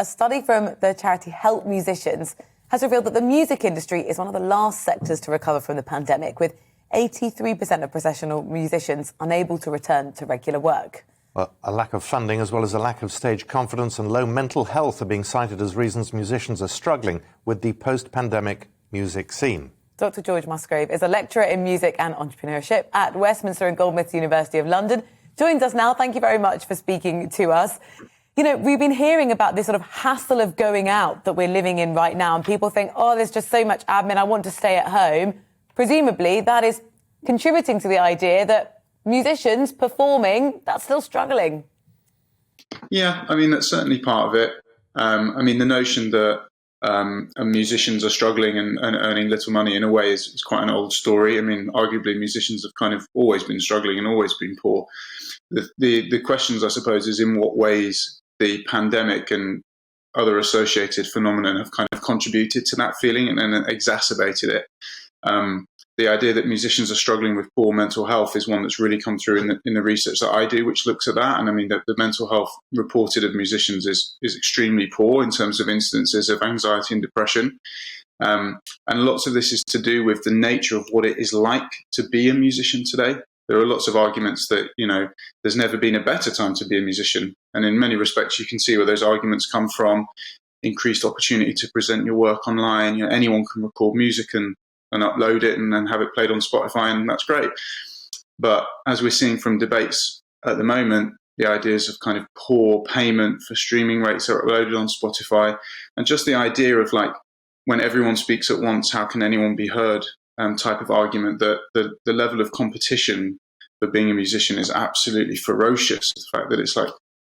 a study from the charity Help Musicians has revealed that the music industry is one of the last sectors to recover from the pandemic, with 83% of professional musicians unable to return to regular work. Well, a lack of funding as well as a lack of stage confidence and low mental health are being cited as reasons musicians are struggling with the post-pandemic music scene. Dr. George Musgrave is a lecturer in music and entrepreneurship at Westminster and Goldsmiths University of London. Joins us now. Thank you very much for speaking to us. You know, we've been hearing about this sort of hassle of going out that we're living in right now, and people think, oh, there's just so much admin, I want to stay at home. Presumably, that is contributing to the idea that musicians performing, that's still struggling. Yeah, I mean, that's certainly part of it. The notion that musicians are struggling and earning little money in a way is quite an old story. I mean, arguably musicians have kind of always been struggling and always been poor. The questions, I suppose, is in what ways the pandemic and other associated phenomena have kind of contributed to that feeling and exacerbated it. The idea that musicians are struggling with poor mental health is one that's really come through in the research that I do, which looks at that. And I mean, the mental health reported of musicians is extremely poor in terms of instances of anxiety and depression. And lots of this is to do with the nature of what it is like to be a musician today. There are lots of arguments that, you know, there's never been a better time to be a musician. And in many respects, you can see where those arguments come from. Increased opportunity to present your work online. You know, anyone can record music and upload it and then have it played on Spotify, and that's great. But as we're seeing from debates at the moment, the ideas of kind of poor payment for streaming rates that are uploaded on Spotify, and just the idea of like, when everyone speaks at once, how can anyone be heard type of argument, that the level of competition for being a musician is absolutely ferocious. The fact that it's like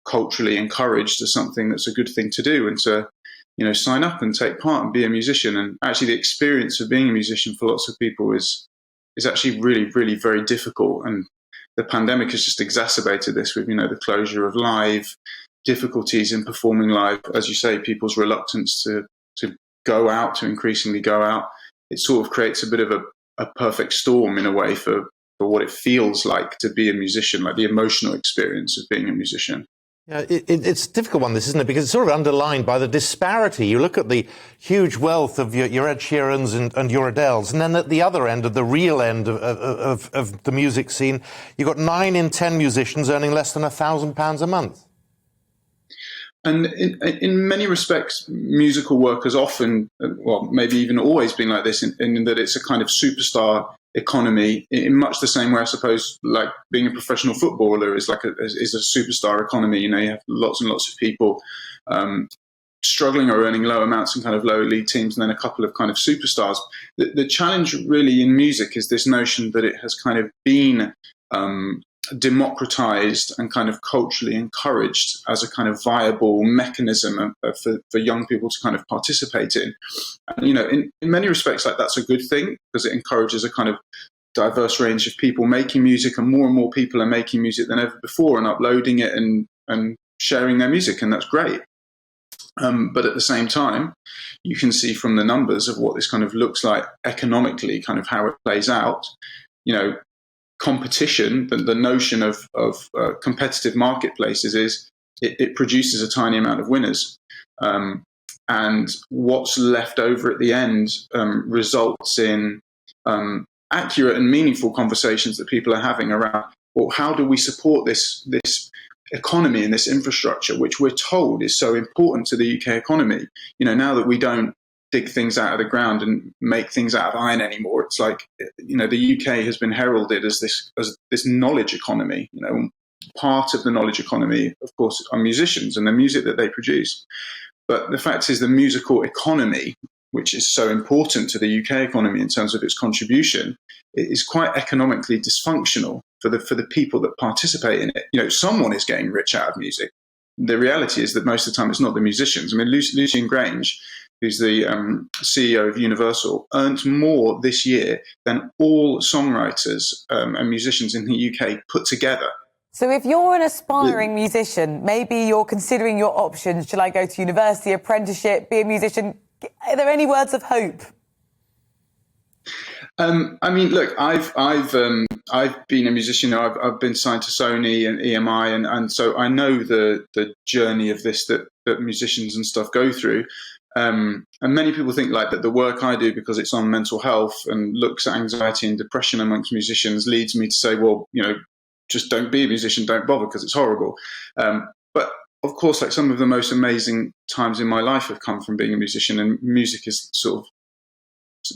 culturally encouraged as something that's a good thing to do and to, you know, sign up and take part and be a musician. And actually the experience of being a musician for lots of people is actually really, really very difficult. And the pandemic has just exacerbated this with, you know, the closure of live, difficulties in performing live, as you say, people's reluctance to go out, to increasingly go out. It sort of creates a bit of a perfect storm in a way for what it feels like to be a musician, like the emotional experience of being a musician. Yeah, it's a difficult one, this, isn't it? Because it's sort of underlined by the disparity. You look at the huge wealth of your Ed Sheerans and your Adeles, and then at the other end, of the real end of the music scene, you've got 9 in 10 musicians earning less than £1,000 a month. And in many respects, musical work has often, well, maybe even always been like this, in that it's a kind of superstar economy, in much the same way, I suppose, like being a professional footballer is a superstar economy. You know, you have lots and lots of people struggling or earning low amounts in kind of lower league teams, and then a couple of kind of superstars. The challenge really in music is this notion that it has kind of been democratized and kind of culturally encouraged as a kind of viable mechanism for young people to kind of participate in. And, you know, in many respects, like, that's a good thing, because it encourages a kind of diverse range of people making music, and more people are making music than ever before and uploading it and sharing their music, and that's great. But at the same time, you can see from the numbers of what this kind of looks like economically, kind of how it plays out. You know, competition, the notion of competitive marketplaces is it produces a tiny amount of winners. And what's left over at the end results in accurate and meaningful conversations that people are having around, well, how do we support this economy and this infrastructure, which we're told is so important to the UK economy. You know, now that we don't dig things out of the ground and make things out of iron anymore, it's like, you know, the UK has been heralded as this knowledge economy. You know, part of the knowledge economy, of course, are musicians and the music that they produce. But the fact is, the musical economy, which is so important to the UK economy in terms of its contribution, it is quite economically dysfunctional for the people that participate in it. You know, someone is getting rich out of music. The reality is that most of the time it's not the musicians. I mean, Lucian Grange, who's the CEO of Universal, earned more this year than all songwriters and musicians in the UK put together. So if you're an aspiring musician, maybe you're considering your options. Shall I go to university, apprenticeship, be a musician? Are there any words of hope? I mean, look, I've been a musician. I've been signed to Sony and EMI, and so I know the journey of this that musicians and stuff go through. And many people think like that the work I do, because it's on mental health and looks at anxiety and depression amongst musicians, leads me to say, well, just don't be a musician, don't bother because it's horrible. But of course, like some of the most amazing times in my life have come from being a musician, and music is sort of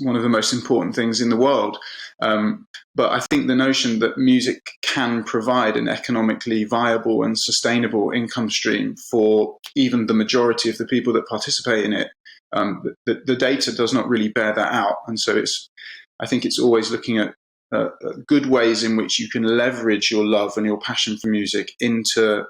one of the most important things in the world. But I think the notion that music can provide an economically viable and sustainable income stream for even the majority of the people that participate in it, the data does not really bear that out. And so I think it's always looking at good ways in which you can leverage your love and your passion for music into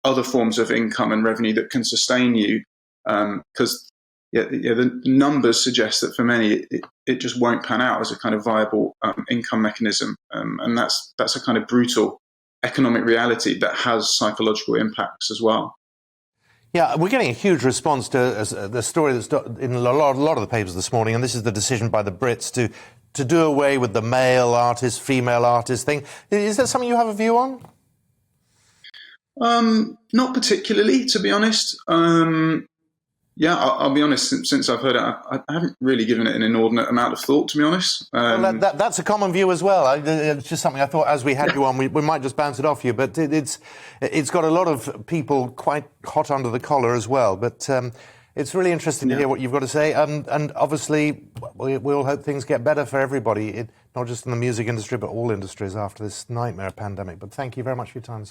other forms of income and revenue that can sustain you. Because the numbers suggest that for many, it just won't pan out as a kind of viable income mechanism. And that's a kind of brutal economic reality that has psychological impacts as well. Yeah, we're getting a huge response to the story that's in a lot of the papers this morning, and this is the decision by the Brits to do away with the male artist, female artist thing. Is that something you have a view on? Not particularly, to be honest. Yeah, I'll be honest, since I've heard it, I haven't really given it an inordinate amount of thought, to be honest. Well, that's a common view as well. It's just something I thought as we had you on, we might just bounce it off you, but it's got a lot of people quite hot under the collar as well. But it's really interesting to hear what you've got to say. And obviously, we all hope things get better for everybody, not just in the music industry, but all industries after this nightmare pandemic. But thank you very much for your time.